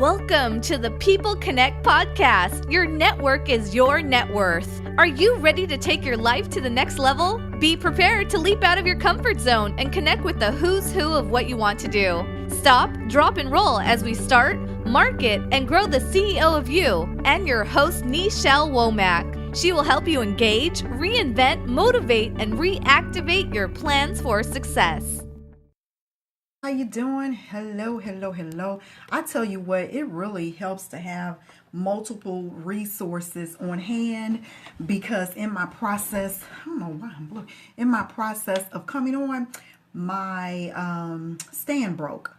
Welcome to the People Connect podcast. Your network is your net worth. Are you ready to take your life to the next level? Be prepared to leap out of your comfort zone and connect with the who's who of what you want to do. Stop, drop, and roll as we start, market, and grow the CEO of you and your host, Nichelle Womack. She will help you engage, reinvent, motivate, and reactivate your plans for success. How you doing? Hello. I tell you what, it really helps to have multiple resources on hand because in my process, I don't know why I'm blue. In my process of coming on, my stand broke.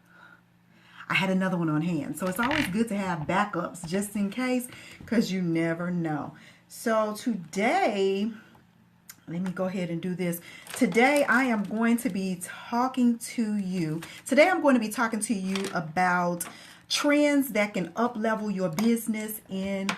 I had another one on hand. So it's always good to have backups just in case because you never know. So today, let me go ahead and do this. Today, I am going to be talking to you. About trends that can up-level your business in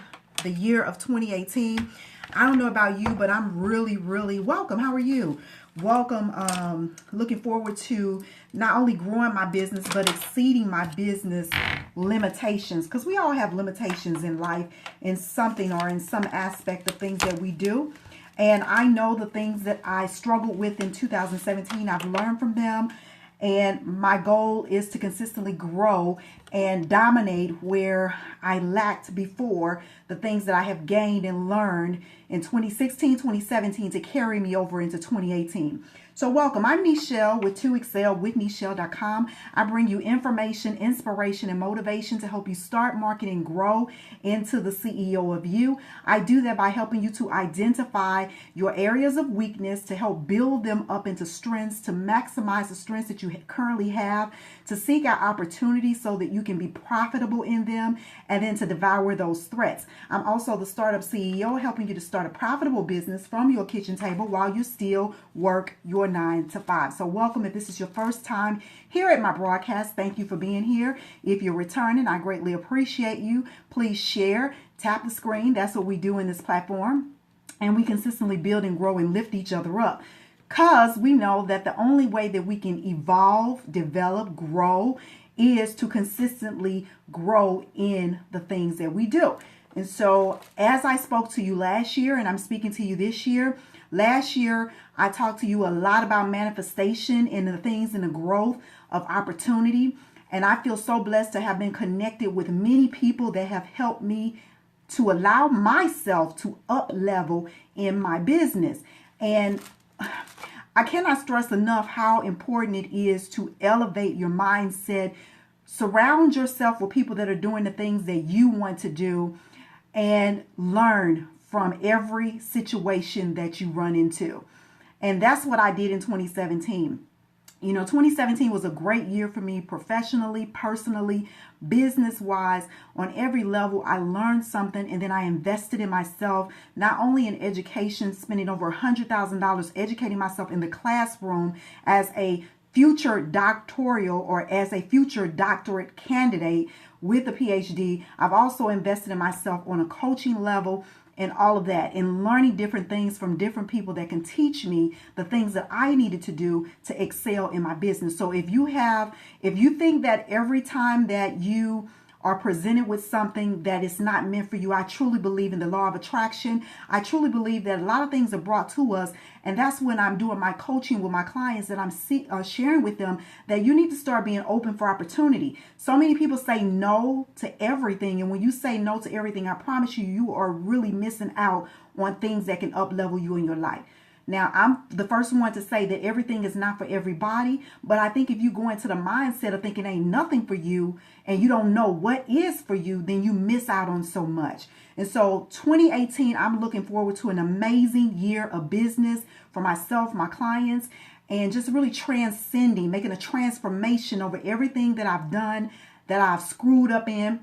the year of 2018. I don't know about you, but I'm really welcome. How are you? Welcome. Looking forward to not only growing my business, but exceeding my business limitations. Because we all have limitations in life in something or in some aspect of things that we do. And I know the things that I struggled with in 2017, I've learned from them. And my goal is to consistently grow and dominate where I lacked before, the things that I have gained and learned in 2016, 2017 to carry me over into 2018. So welcome. I'm Nichelle with 2Excel with Nichelle.com. I bring you information, inspiration, and motivation to help you start, market, and grow into the CEO of you. I do that by helping you to identify your areas of weakness, to help build them up into strengths, to maximize the strengths that you currently have, to seek out opportunities so that you can be profitable in them, and then to devour those threats. I'm also the startup CEO, helping you to start a profitable business from your kitchen table while you still work your 9 to 5. So welcome. If this is your first time here at my broadcast, thank you for being here. If you're returning, I greatly appreciate you. Please share, tap the screen. That's what we do in this platform. And we consistently build and grow and lift each other up. Because we know that the only way that we can evolve, develop, grow is to consistently grow in the things that we do. And so as I spoke to you last year, and I'm speaking to you this year, last year, I talked to you a lot about manifestation and the things and the growth of opportunity. And I feel so blessed to have been connected with many people that have helped me to allow myself to up level in my business. And I cannot stress enough how important it is to elevate your mindset. Surround yourself with people that are doing the things that you want to do and learn from every situation that you run into. And that's what I did in 2017. You know, 2017 was a great year for me professionally, personally, business-wise. On every level, I learned something, and then I invested in myself, not only in education, spending over $100,000 educating myself in the classroom as a future doctoral or as a future doctorate candidate with a PhD. I've also invested in myself on a coaching level and all of that, and learning different things from different people that can teach me the things that I needed to do to excel in my business. So if you think that every time that you are presented with something that is not meant for you, I truly believe in the law of attraction. I truly believe that a lot of things are brought to us, and that's when I'm doing my coaching with my clients, that I'm sharing with them that you need to start being open for opportunity. So many people say no to everything, and when you say no to everything, I promise you, you are really missing out on things that can up-level you in your life. Now, I'm the first one to say that everything is not for everybody, but I think if you go into the mindset of thinking ain't nothing for you and you don't know what is for you, then you miss out on so much. And so 2018, I'm looking forward to an amazing year of business for myself, my clients, and just really transcending, making a transformation over everything that I've done, that I've screwed up in.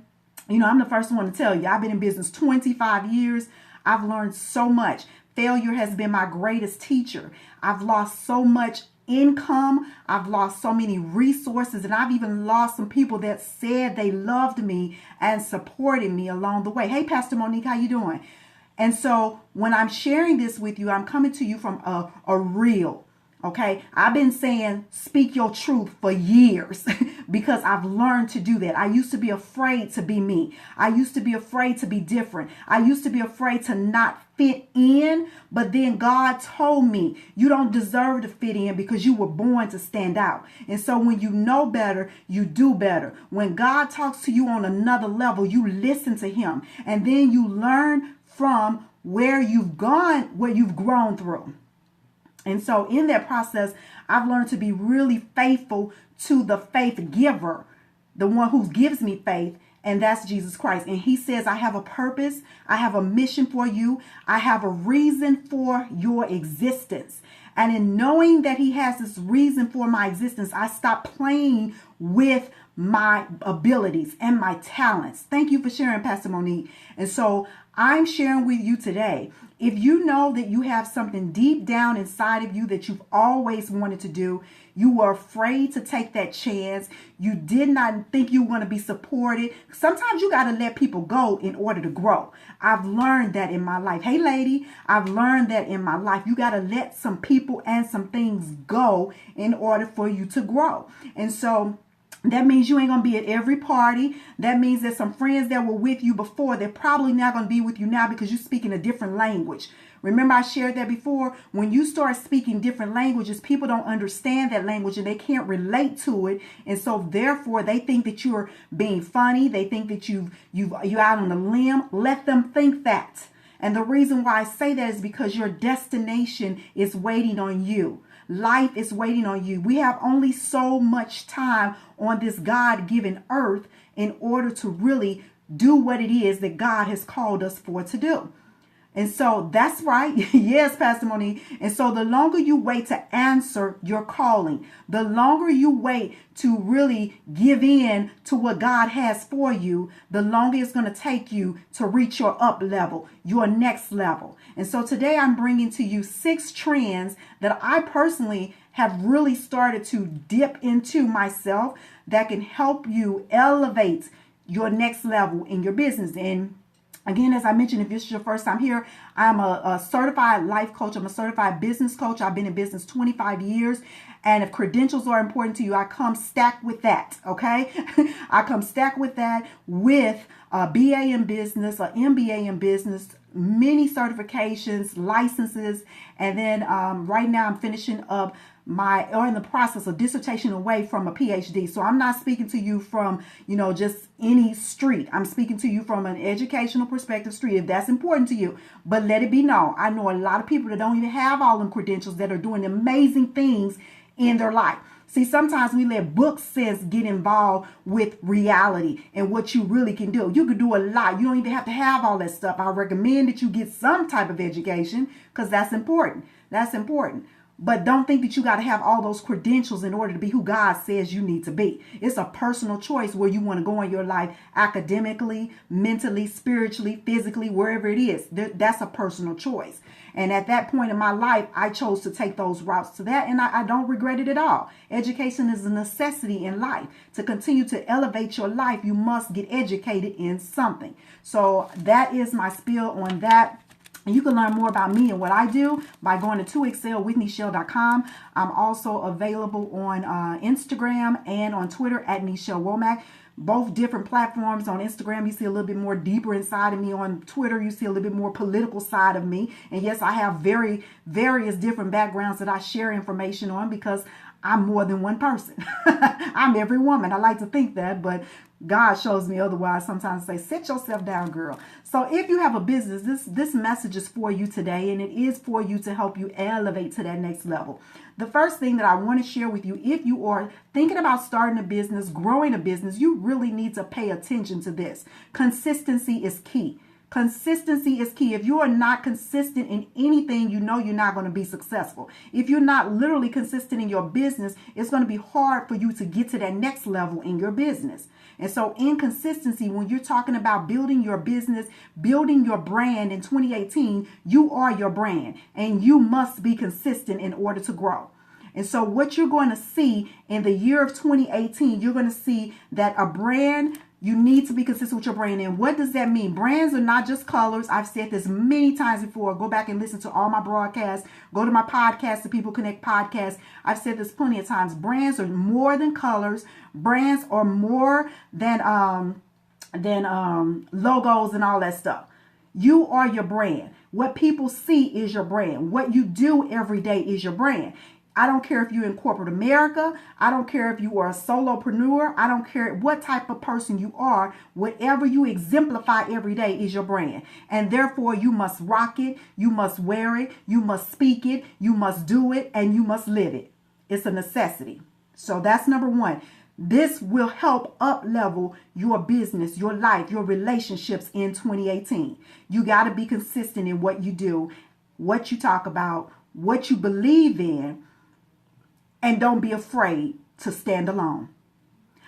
You know, I'm the first one to tell you, I've been in business 25 years. I've learned so much. Failure has been my greatest teacher. I've lost so much income. I've lost so many resources, and I've even lost some people that said they loved me and supported me along the way. Hey, Pastor Monique, how you doing? And so when I'm sharing this with you, I'm coming to you from a real Okay, I've been saying speak your truth for years because I've learned to do that. I used to be afraid to be me. I used to be afraid to be different. I used to be afraid to not fit in. But then God told me you don't deserve to fit in because you were born to stand out. And so when you know better, you do better. When God talks to you on another level, you listen to him, and then you learn from where you've gone, where you've grown through. And so in that process, I've learned to be really faithful to the faith giver, the one who gives me faith, and that's Jesus Christ. And he says, I have a purpose. I have a mission for you. I have a reason for your existence. And in knowing that he has this reason for my existence, I stop playing with my abilities and my talents. Thank you for sharing, Pastor Monique. And so I'm sharing with you today. If you know that you have something deep down inside of you that you've always wanted to do, you were afraid to take that chance, you did not think you were going to be supported. Sometimes you got to let people go in order to grow. I've learned that in my life. Hey, lady, I've learned that in my life. You got to let some people and some things go in order for you to grow. And so that means you ain't going to be at every party. That means that some friends that were with you before, they're probably not going to be with you now because you're speaking a different language. Remember, I shared that before. When you start speaking different languages, people don't understand that language and they can't relate to it. And so therefore, they think that you're being funny. They think that you're out on a limb. Let them think that. And the reason why I say that is because your destination is waiting on you. Life is waiting on you. We have only so much time on this God-given earth in order to really do what it is that God has called us for to do. And so that's right. Yes, Pastor Monique. And so the longer you wait to answer your calling, the longer you wait to really give in to what God has for you, the longer it's going to take you to reach your up level, your next level. And so today I'm bringing to you 6 trends that I personally have really started to dip into myself that can help you elevate your next level in your business. And again, as I mentioned, if this is your first time here, I'm a certified life coach. I'm a certified business coach. I've been in business 25 years. And if credentials are important to you, I come stacked with that, okay? I come stacked with that with a BA in business, an MBA in business, many certifications, licenses. And then right now I'm finishing up in the process of dissertation away from a PhD. So I'm not speaking to you from, just any street. I'm speaking to you from an educational perspective street, if that's important to you. But let it be known, I know a lot of people that don't even have all them credentials that are doing amazing things in their life. See, sometimes we let book sense get involved with reality and what you really can do. You can do a lot. You don't even have to have all that stuff. I recommend that you get some type of education because that's important. That's important. But don't think that you got to have all those credentials in order to be who God says you need to be. It's a personal choice where you want to go in your life academically, mentally, spiritually, physically, wherever it is. That's a personal choice. And at that point in my life, I chose to take those routes to that. And I don't regret it at all. Education is a necessity in life. To continue to elevate your life, you must get educated in something. So that is my spiel on that. And you can learn more about me and what I do by going to 2excelwithnichelle.com. I'm also available on Instagram and on Twitter at Nichelle Womack. Both different platforms. On Instagram, you see a little bit more deeper inside of me. On Twitter, you see a little bit more political side of me. And yes, I have various different backgrounds that I share information on because I'm more than one person. I'm every woman. I like to think that, but God shows me otherwise. Sometimes I say, sit yourself down, girl. So if you have a business, this message is for you today, and it is for you to help you elevate to that next level. The first thing that I want to share with you, if you are thinking about starting a business, growing a business, you really need to pay attention to this. Consistency is key. Consistency is key. If you are not consistent in anything, you're not going to be successful. If you're not literally consistent in your business, it's going to be hard for you to get to that next level in your business. And so inconsistency, when you're talking about building your business, building your brand in 2018, you are your brand and you must be consistent in order to grow. And so what you're going to see in the year of 2018, you're going to see that a brand You need to be consistent with your brand. And what does that mean? Brands are not just colors. I've said this many times before. Go back and listen to all my broadcasts. Go to my podcast, the People Connect podcast. I've said this plenty of times. Brands are more than colors. Brands are more than logos and all that stuff. You are your brand. What people see is your brand. What you do every day is your brand. I don't care if you're in corporate America. I don't care if you are a solopreneur. I don't care what type of person you are. Whatever you exemplify every day is your brand. And therefore, you must rock it. You must wear it. You must speak it. You must do it. And you must live it. It's a necessity. So that's number one. This will help up-level your business, your life, your relationships in 2018. You got to be consistent in what you do, what you talk about, what you believe in. And don't be afraid to stand alone.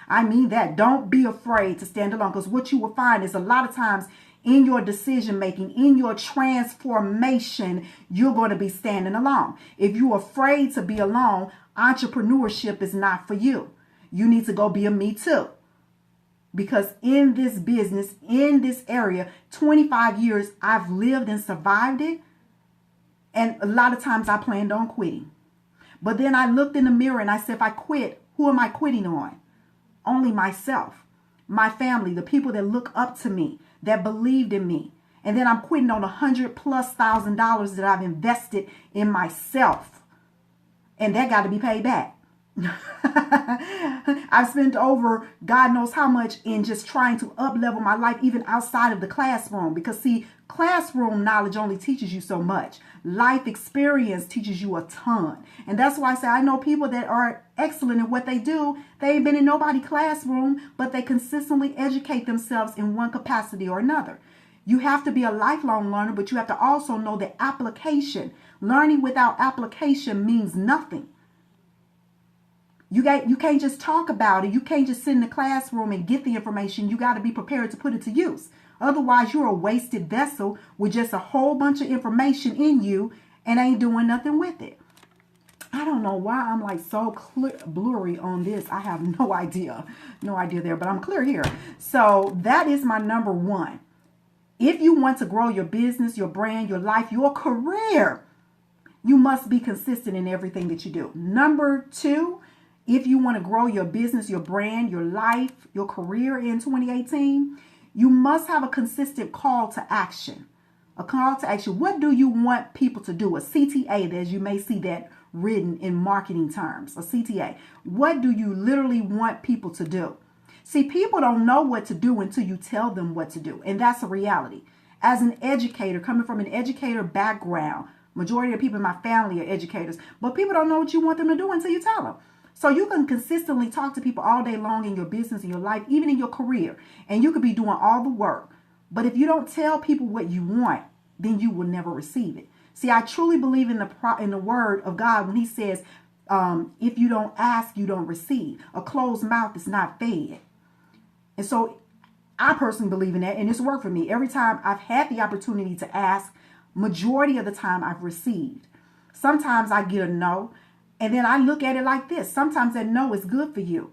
I mean that. Don't be afraid to stand alone, because what you will find is a lot of times in your decision making, in your transformation, you're going to be standing alone. If you're afraid to be alone, entrepreneurship is not for you. You need to go be a me too. Because in this business, in this area, 25 years, I've lived and survived it. And a lot of times I planned on quitting. But then I looked in the mirror and I said, if I quit, who am I quitting on? Only myself, my family, the people that look up to me, that believed in me. And then I'm quitting on $100,000+ that I've invested in myself. And that got to be paid back. I've spent over God knows how much in just trying to up-level my life, even outside of the classroom. Because see, classroom knowledge only teaches you so much. Life experience teaches you a ton. And that's why I say I know people that are excellent in what they do. They ain't been in nobody's classroom, but they consistently educate themselves in one capacity or another. You have to be a lifelong learner, but you have to also know that application. Learning without application means nothing. You can't just talk about it. You can't just sit in the classroom and get the information. You got to be prepared to put it to use. Otherwise, you're a wasted vessel with just a whole bunch of information in you and ain't doing nothing with it. I don't know why I'm like so blurry on this. I have no idea. No idea there, but I'm clear here. So that is my number one. If you want to grow your business, your brand, your life, your career, you must be consistent in everything that you do. Number two, if you want to grow your business, your brand, your life, your career in 2018, you must have a consistent call to action. A call to action. What do you want people to do? A CTA, as you may see that written in marketing terms. A CTA. What do you literally want people to do? See, people don't know what to do until you tell them what to do. And that's a reality. As an educator, coming from an educator background, majority of people in my family are educators, but people don't know what you want them to do until you tell them. So you can consistently talk to people all day long in your business, in your life, even in your career, and you could be doing all the work. But if you don't tell people what you want, then you will never receive it. See, I truly believe in the word of God when he says, if you don't ask, you don't receive. A closed mouth is not fed. And so I personally believe in that, and it's worked for me. Every time I've had the opportunity to ask, majority of the time I've received. Sometimes I get a no. And then I look at it like this. Sometimes that no is good for you.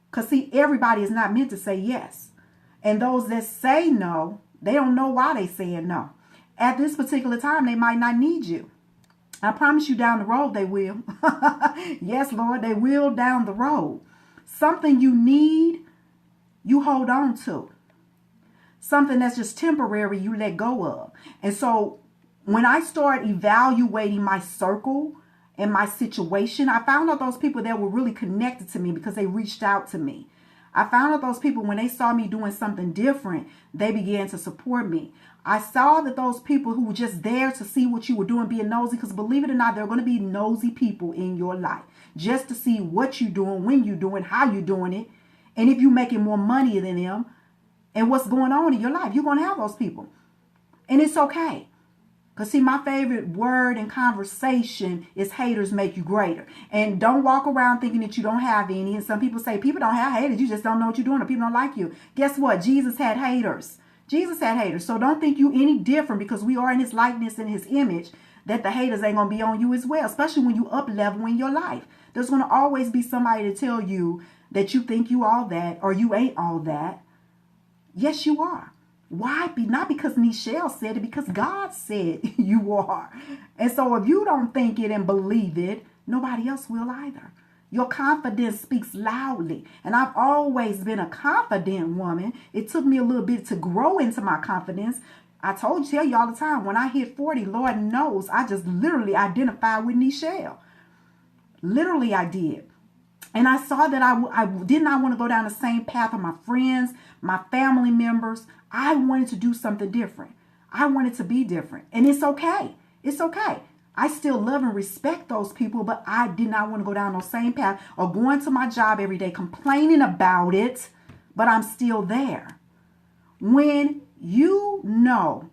Because see, everybody is not meant to say yes. And those that say no, they don't know why they saying no. At this particular time, they might not need you. I promise you down the road, they will. Yes, Lord, they will down the road. Something you need, you hold on to. Something that's just temporary, you let go of. And so when I start evaluating my circle, in my situation, I found out those people that were really connected to me because they reached out to me. I found out those people, when they saw me doing something different, they began to support me. I saw that those people who were just there to see what you were doing, being nosy, because believe it or not, there are going to be nosy people in your life just to see what you're doing, when you're doing, how you're doing it, and if you're making more money than them and what's going on in your life. You're going to have those people. And it's okay. Because see, my favorite word in conversation is haters make you greater. And don't walk around thinking that you don't have any. And some people say people don't have haters. You just don't know what you're doing, or people don't like you. Guess what? Jesus had haters. Jesus had haters. So don't think you any different because we are in his likeness and his image, that the haters ain't going to be on you as well, especially when you up level in your life. There's going to always be somebody to tell you that you think you all that or you ain't all that. Yes, you are. Why? Not because Nichelle said it, because God said you are. And so if you don't think it and believe it, nobody else will either. Your confidence speaks loudly. And I've always been a confident woman. It took me a little bit to grow into my confidence. Tell you all the time, when I hit 40, Lord knows, I just literally identified with Nichelle. Literally, I did. And I saw that I did not want to go down the same path of my friends, my family members. I wanted to do something different. I wanted to be different. And it's okay. It's okay. I still love and respect those people, but I did not want to go down the same path or going to my job every day complaining about it, but I'm still there. When you know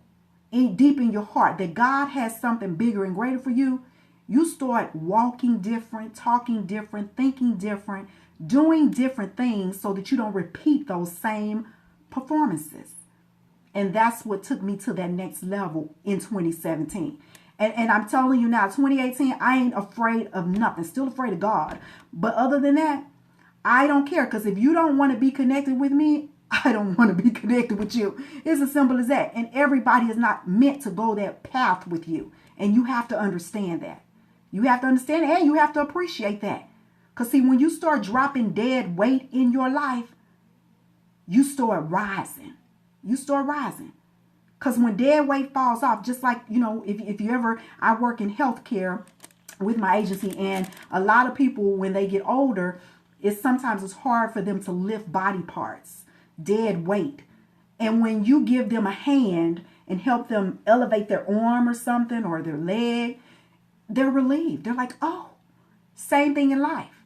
deep in your heart that God has something bigger and greater for you, you start walking different, talking different, thinking different, doing different things so that you don't repeat those same performances. And that's what took me to that next level in 2017. And I'm telling you now, 2018, I ain't afraid of nothing. Still afraid of God. But other than that, I don't care. Because if you don't want to be connected with me, I don't want to be connected with you. It's as simple as that. And everybody is not meant to go that path with you. And you have to understand that. You have to understand it, and you have to appreciate that. Because see, when you start dropping dead weight in your life, you start rising. You start rising. Because when dead weight falls off, just like, if you ever, I work in healthcare with my agency, and a lot of people, when they get older, sometimes it's hard for them to lift body parts, dead weight. And when you give them a hand and help them elevate their arm or something, or their leg, they're relieved. They're like, oh, same thing in life.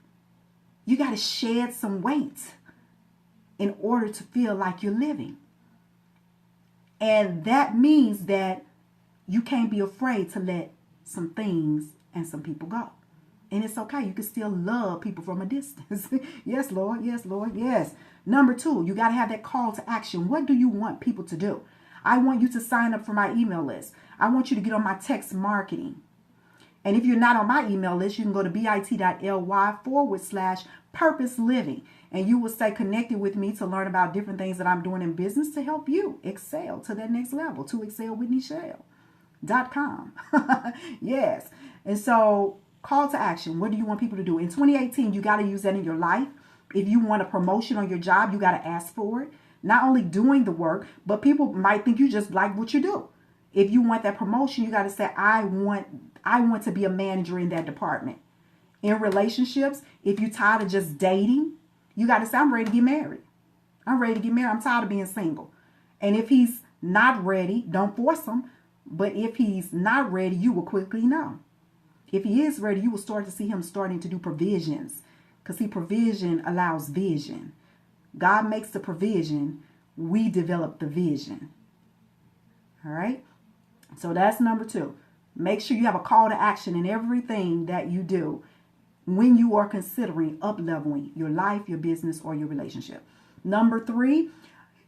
You got to shed some weight in order to feel like you're living. And that means that you can't be afraid to let some things and some people go. And it's okay. You can still love people from a distance. Yes, Lord. Yes, Lord. Yes. Number 2, you got to have that call to action. What do you want people to do? I want you to sign up for my email list. I want you to get on my text marketing. And if you're not on my email list, you can go to bit.ly/purpose living. And you will stay connected with me to learn about different things that I'm doing in business to help you excel to that next level, to excelwithnichelle.com. Yes. And so call to action. What do you want people to do? In 2018, you got to use that in your life. If you want a promotion on your job, you got to ask for it. Not only doing the work, but people might think you just like what you do. If you want that promotion, you got to say, I want to be a manager in that department. In relationships, if you're tired of just dating, you got to say, I'm ready to get married. I'm ready to get married. I'm tired of being single. And if he's not ready, don't force him. But if he's not ready, you will quickly know. If he is ready, you will start to see him starting to do provisions. Because see, provision allows vision. God makes the provision. We develop the vision. All right? So that's number 2. Make sure you have a call to action in everything that you do when you are considering up-leveling your life, your business, or your relationship. Number 3,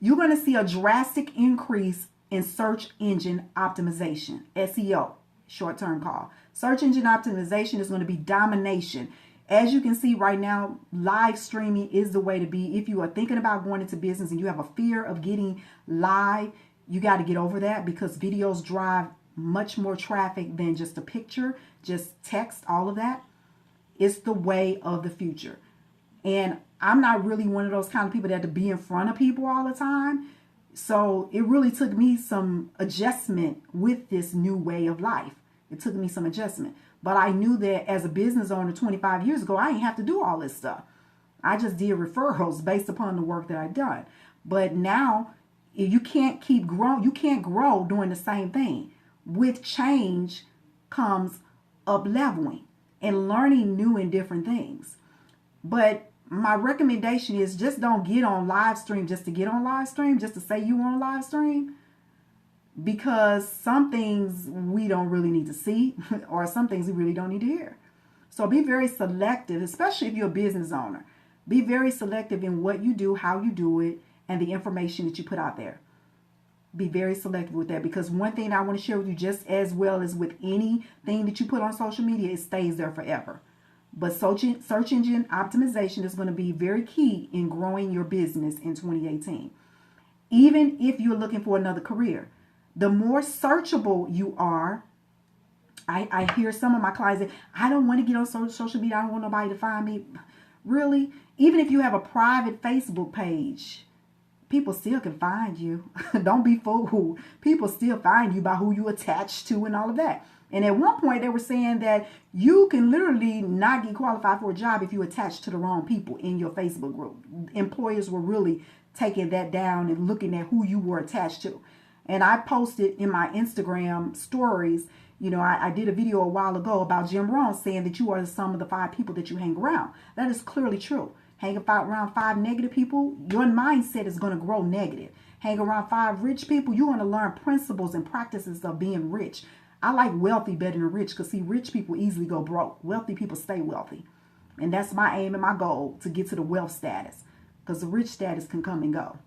you're going to see a drastic increase in search engine optimization, SEO, short-term call. Search engine optimization is going to be domination. As you can see right now, live streaming is the way to be. If you are thinking about going into business and you have a fear of getting live, you got to get over that, because videos drive much more traffic than just a picture, just text, all of that. It's the way of the future. And I'm not really one of those kind of people that have to be in front of people all the time. So it really took me some adjustment with this new way of life. It took me some adjustment. But I knew that as a business owner 25 years ago, I didn't have to do all this stuff. I just did referrals based upon the work that I'd done. But now, if you can't keep growing, you can't grow doing the same thing. With change comes up-leveling and learning new and different things. But my recommendation is just don't get on live stream just to get on live stream, just to say you on live stream. Because some things we don't really need to see, or some things we really don't need to hear. So be very selective, especially if you're a business owner. Be very selective in what you do, how you do it, and the information that you put out there. Be very selective with that, because one thing I want to share with you, just as well as with anything that you put on social media, it stays there forever. But search engine optimization is going to be very key in growing your business in 2018. even if you're looking for another career. The more searchable you are, I hear some of my clients say, I don't want to get on social media. I don't want nobody to find me. Really? Even if you have a private Facebook page, people still can find you. Don't be fooled. People still find you by who you attach to and all of that. And at one point they were saying that you can literally not get qualified for a job if you attach to the wrong people in your Facebook group. Employers were really taking that down and looking at who you were attached to. And I posted in my Instagram stories, I did a video a while ago about Jim Rohn saying that you are the sum of the 5 people that you hang around. That is clearly true. Hang around 5 negative people, your mindset is going to grow negative. Hang around 5 rich people, you're going to learn principles and practices of being rich. I like wealthy better than rich because, see, rich people easily go broke. Wealthy people stay wealthy. And that's my aim and my goal, to get to the wealth status, because the rich status can come and go.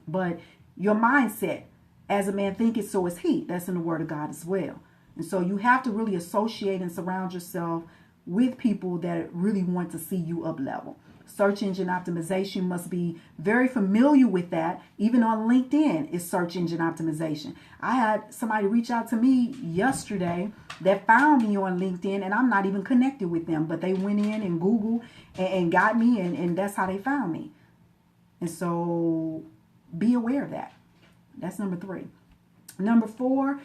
But your mindset, as a man thinketh, so is he. That's in the Word of God as well. And so you have to really associate and surround yourself with people that really want to see you up level. Search engine optimization, must be very familiar with that. Even on LinkedIn is search engine optimization. I had somebody reach out to me yesterday that found me on LinkedIn, and I'm not even connected with them, but they went in and Googled and got me, and that's how they found me. And so be aware of that. That's number 3. Number 4,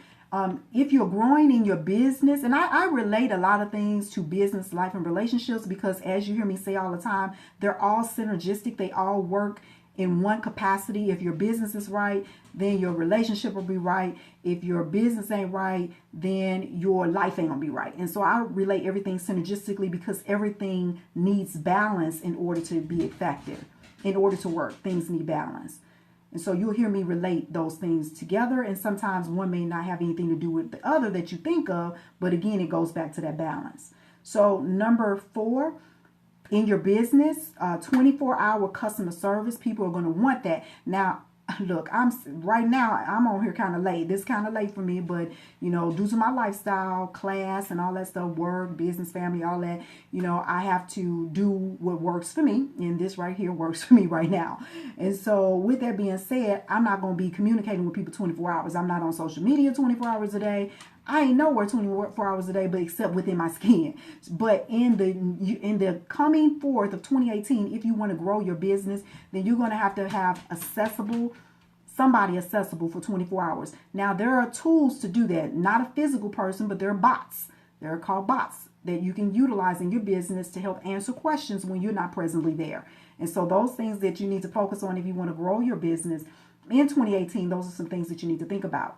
if you're growing in your business, and I relate a lot of things to business, life, and relationships, because as you hear me say all the time, they're all synergistic. They all work in one capacity. If your business is right, then your relationship will be right. If your business ain't right, then your life ain't gonna be right. And so I relate everything synergistically, because everything needs balance in order to be effective. In order to work, things need balance. And so you'll hear me relate those things together. And sometimes one may not have anything to do with the other that you think of. But again, it goes back to that balance. So number 4, in your business, 24-hour customer service. People are going to want that. Now, look, I'm on here kind of late. This kind of late for me, but due to my lifestyle, class, and all that stuff, work, business, family, all that, I have to do what works for me, and this right here works for me right now. And so with that being said, I'm not going to be communicating with people 24 hours. I'm not on social media 24 hours a day. I ain't nowhere 24 hours a day, but except within my skin. But in the coming forth of 2018, if you want to grow your business, then you're going to have somebody accessible for 24 hours. Now, there are tools to do that. Not a physical person, but there are bots. They're called bots that you can utilize in your business to help answer questions when you're not presently there. And so those things that you need to focus on if you want to grow your business in 2018, those are some things that you need to think about.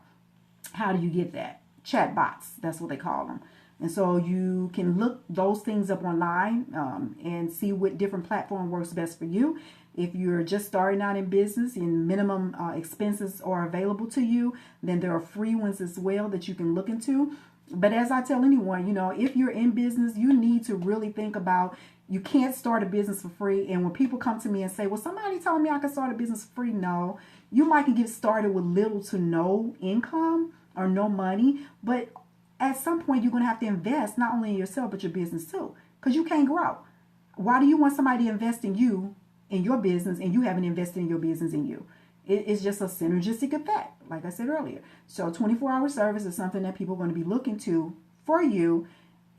How do you get that? Chat bots, that's what they call them. And so you can look those things up online and see what different platform works best for you. If you're just starting out in business and minimum expenses are available to you, then there are free ones as well that you can look into. But as I tell anyone, if you're in business, you need to really think about, you can't start a business for free. And when people come to me and say, well, somebody told me I could start a business for free. No, you might can get started with little to no income or no money, but at some point you're going to have to invest not only in yourself but your business too, because you can't grow. Why do you want somebody to invest in you, in your business, and you haven't invested in your business in you? It's just a synergistic effect, like I said earlier. So 24-hour service is something that people are going to be looking to for you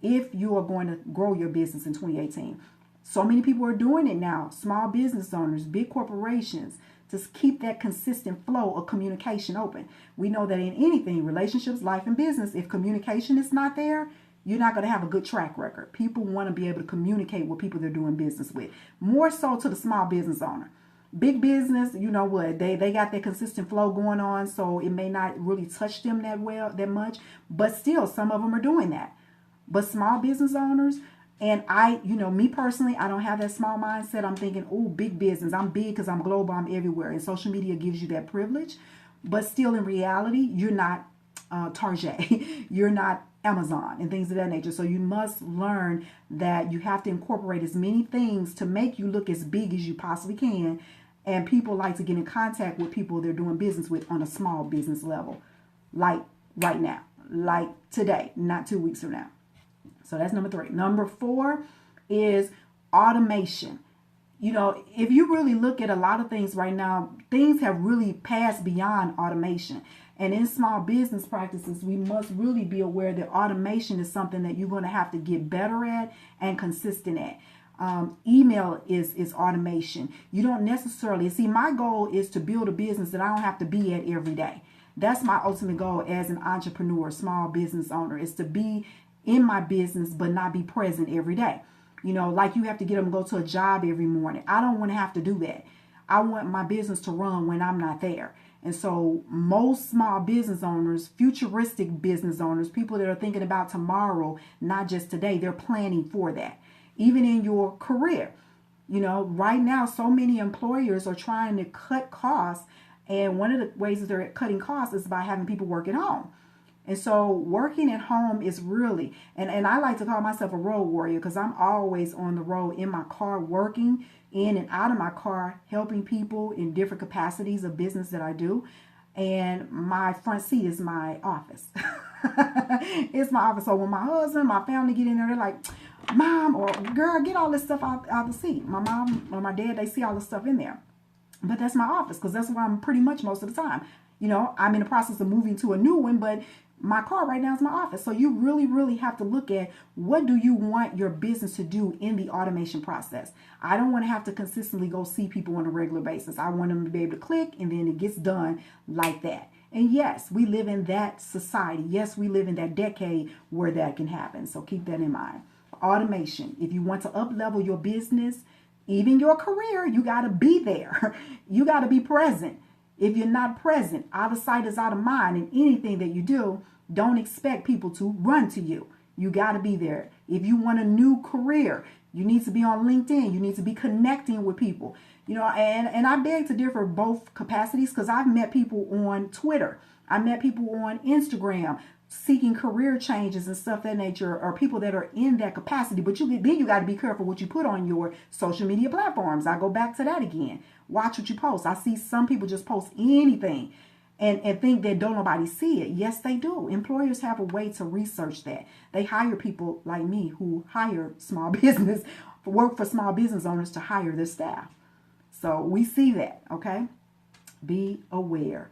if you are going to grow your business in 2018. So many people are doing it now, small business owners, big corporations, to keep that consistent flow of communication open. We know that in anything, relationships, life, and business, if communication is not there, you're not going to have a good track record. People want to be able to communicate with people they're doing business with. More so to the small business owner. Big business, you know what, they got that consistent flow going on, so it may not really touch them that much, but still, some of them are doing that. But small business owners, and me personally, I don't have that small mindset. I'm thinking, oh, big business. I'm big because I'm global. I'm everywhere. And social media gives you that privilege. But still, in reality, you're not Target. You're not Amazon and things of that nature. So you must learn that you have to incorporate as many things to make you look as big as you possibly can. And people like to get in contact with people they're doing business with on a small business level. Like right now. Like today. Not 2 weeks from now. So that's number 3. Number 4 is automation. if you really look at a lot of things right now, things have really passed beyond automation. And in small business practices, we must really be aware that automation is something that you're going to have to get better at and consistent at. Email is automation. You don't necessarily see, my goal is to build a business that I don't have to be at every day. That's my ultimate goal as an entrepreneur, small business owner, is to be in my business but not be present every day. Like you have to get them to go to a job every morning. I don't want to have to do that. I want my business to run when I'm not there. And so most small business owners, futuristic business owners, people that are thinking about tomorrow, not just today, they're planning for that. Even in your career, right now, so many employers are trying to cut costs. And one of the ways that they're cutting costs is by having people work at home. And so working at home is really, and I like to call myself a road warrior because I'm always on the road in my car, working in and out of my car, helping people in different capacities of business that I do. And my front seat is my office. It's my office. So when my husband, my family get in there, they're like, Mom or girl, get all this stuff out the seat. My mom or my dad, they see all the stuff in there. But that's my office because that's where I'm pretty much most of the time. I'm in the process of moving to a new one, but my car right now is my office. So you really, really have to look at what do you want your business to do in the automation process. I don't want to have to consistently go see people on a regular basis. I want them to be able to click and then it gets done like that. And yes, we live in that society. Yes, we live in that decade where that can happen. So keep that in mind. Automation. If you want to up-level your business, even your career, you got to be there. You got to be present. If you're not present, out of sight is out of mind. In anything that you do, don't expect people to run to you. You got to be there. If you want a new career, you need to be on LinkedIn. You need to be connecting with people. And I beg to differ both capacities because I've met people on Twitter. I met people on Instagram seeking career changes and stuff that nature, or people that are in that capacity. But then you got to be careful what you put on your social media platforms. I go back to that again. Watch what you post. I see some people just post anything and think that don't nobody see it. Yes, they do. Employers have a way to research that. They hire people like me who hire small business, work for small business owners to hire their staff. So we see that, okay? Be aware.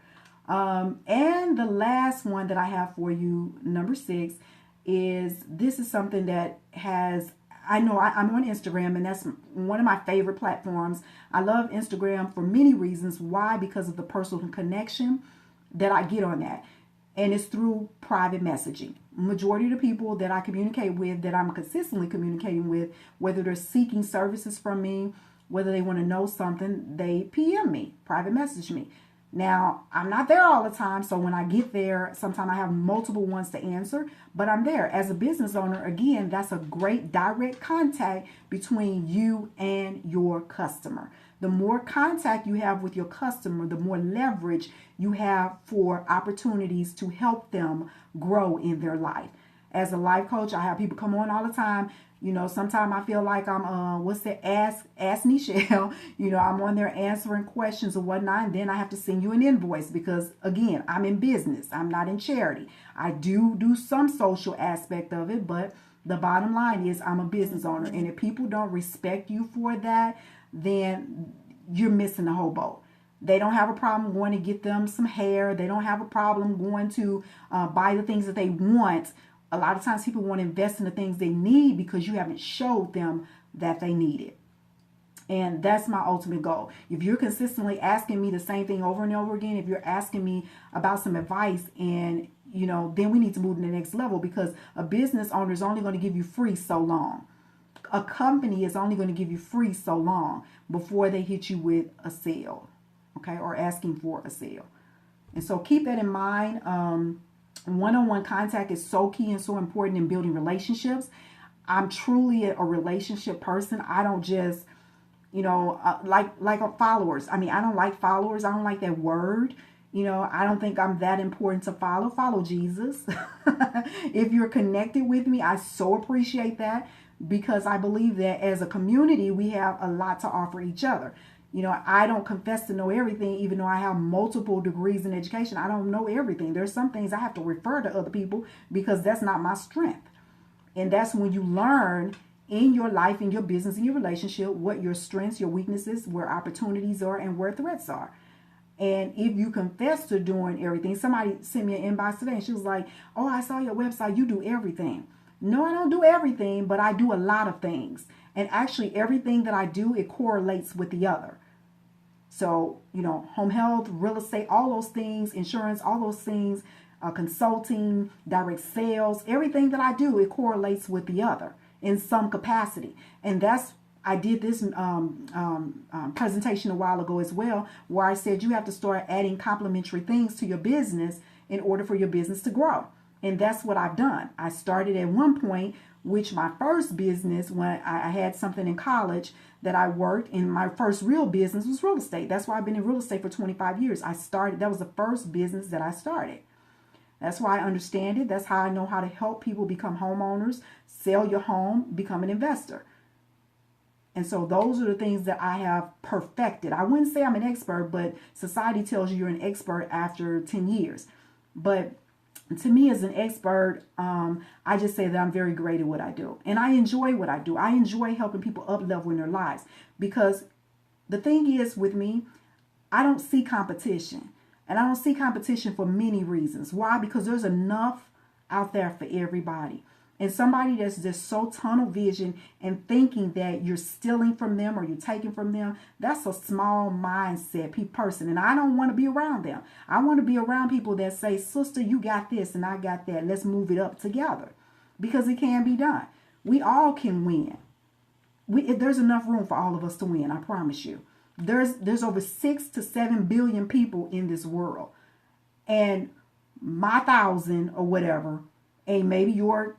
And the last one that I have for you, number 6, is this is something that I'm on Instagram, and that's one of my favorite platforms. I love Instagram for many reasons. Why? Because of the personal connection that I get on that. And it's through private messaging. Majority of the people that I communicate with, that I'm consistently communicating with, whether they're seeking services from me, whether they want to know something, they PM me, private message me. Now, I'm not there all the time, so when I get there, sometimes I have multiple ones to answer, but I'm there. As a business owner, again, that's a great direct contact between you and your customer. The more contact you have with your customer, the more leverage you have for opportunities to help them grow in their life. As a life coach, I have people come on all the time. Sometimes I feel like I'm, Ask Nichelle. I'm on there answering questions or whatnot. And then I have to send you an invoice because, again, I'm in business. I'm not in charity. I do some social aspect of it, but the bottom line is I'm a business owner. And if people don't respect you for that, then you're missing the whole boat. They don't have a problem going to get them some hair. They don't have a problem going to buy the things that they want. A lot of times people want to invest in the things they need because you haven't showed them that they need it. And that's my ultimate goal. If you're consistently asking me the same thing over and over again, if you're asking me about some advice, and then we need to move to the next level, because a business owner is only going to give you free so long. A company is only going to give you free so long before they hit you with a sale, okay, or asking for a sale. And so keep that in mind. One-on-one contact is so key and so important in building relationships. I'm truly a relationship person. I don't just, like followers. I don't like followers. I don't like that word. I don't think I'm that important to follow. Follow Jesus. If you're connected with me, I so appreciate that, because I believe that as a community, we have a lot to offer each other. I don't confess to know everything, even though I have multiple degrees in education. I don't know everything. There's some things I have to refer to other people because that's not my strength. And that's when you learn in your life, in your business, in your relationship, what your strengths, your weaknesses, where opportunities are, and where threats are. And if you confess to doing everything, somebody sent me an inbox today and she was like, oh, I saw your website. You do everything. No, I don't do everything, but I do a lot of things. And actually everything that I do, it correlates with the other. So, home health, real estate, all those things, insurance, all those things, consulting, direct sales, everything that I do, it correlates with the other in some capacity. And I did this presentation a while ago as well, where I said you have to start adding complementary things to your business in order for your business to grow. And that's what I've done. I started at one point, which my first business, when I had something in college that I worked in, my first real business was real estate. That's why I've been in real estate for 25 years. That was the first business that I started. That's why I understand it. That's how I know how to help people become homeowners, sell your home, become an investor. And so those are the things that I have perfected. I wouldn't say I'm an expert, but society tells you you're an expert after 10 years. But to me as an expert, I just say that I'm very great at what I do. And I enjoy what I do. I enjoy helping people up-level in their lives. Because the thing is with me, I don't see competition. And I don't see competition for many reasons. Why? Because there's enough out there for everybody. And somebody that's just so tunnel vision and thinking that you're stealing from them or you're taking from them, that's a small mindset person. And I don't want to be around them. I want to be around people that say, sister, you got this and I got that. Let's move it up together. Because it can be done. We all can win. There's enough room for all of us to win, I promise you. There's over 6 to 7 billion people in this world. And my 1,000 or whatever, and maybe your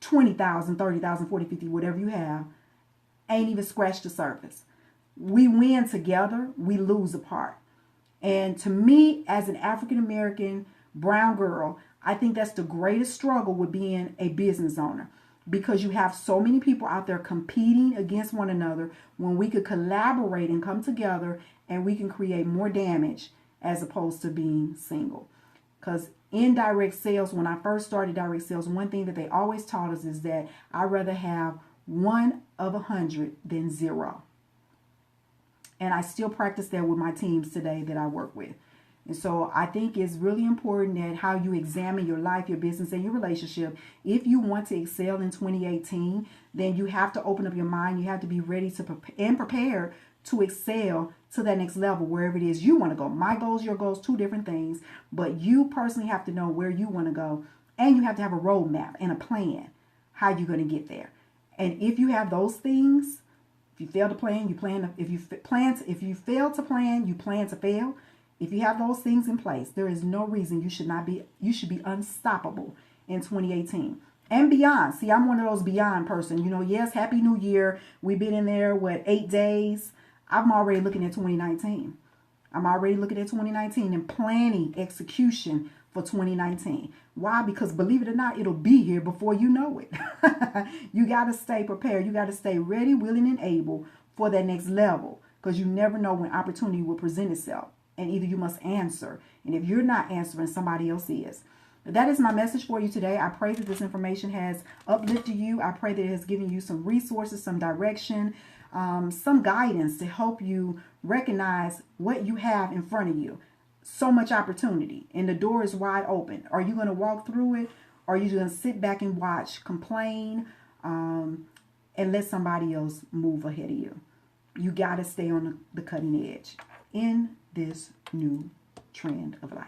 20,000, 30,000, 40, 50, whatever you have, ain't even scratched the surface. We win together, we lose apart. And to me, as an African American brown girl, I think that's the greatest struggle with being a business owner. Because you have so many people out there competing against one another when we could collaborate and come together and we can create more damage as opposed to being single. Because in direct sales, when I first started direct sales, one thing that they always taught us is that I'd rather have 1 of 100 than 0. And I still practice that with my teams today that I work with. And so I think it's really important that how you examine your life, your business, and your relationship. If you want to excel in 2018, then you have to open up your mind. You have to be ready to prepare to excel to that next level, wherever it is you want to go. My goals, your goals, 2 different things. But you personally have to know where you want to go. And you have to have a roadmap and a plan how you're going to get there. And if you have those things, if you fail to plan, you plan. If you fail to plan, you plan to fail. If you have those things in place, there is no reason you should be unstoppable in 2018 and beyond. See, I'm one of those beyond person. Yes, Happy New Year. We've been in there, 8 days? I'm already looking at 2019. I'm already looking at 2019 and planning execution for 2019. Why? Because believe it or not, it'll be here before you know it. You got to stay prepared. You got to stay ready, willing, and able for that next level, because you never know when opportunity will present itself. And either you must answer. And if you're not answering, somebody else is. But that is my message for you today. I pray that this information has uplifted you. I pray that it has given you some resources, some direction, some guidance to help you recognize what you have in front of you. So much opportunity. And the door is wide open. Are you going to walk through it? Or are you going to sit back and watch, complain, and let somebody else move ahead of you? You got to stay on the cutting edge in this new trend of life.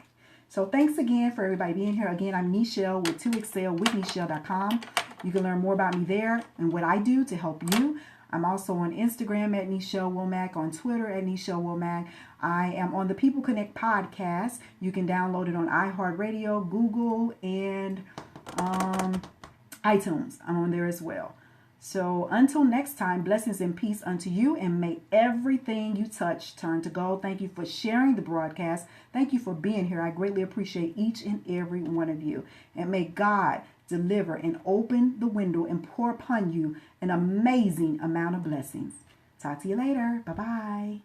So thanks again for everybody being here. Again, I'm Nichelle with 2excel with Nichelle.com. You can learn more about me there and what I do to help you. I'm also on Instagram at Nichelle Womack, on Twitter at Nichelle Womack. I am on the People Connect podcast. You can download it on iHeartRadio, Google, and iTunes. I'm on there as well. So until next time, blessings and peace unto you, and may everything you touch turn to gold. Thank you for sharing the broadcast. Thank you for being here. I greatly appreciate each and every one of you. And may God deliver and open the window and pour upon you an amazing amount of blessings. Talk to you later. Bye-bye.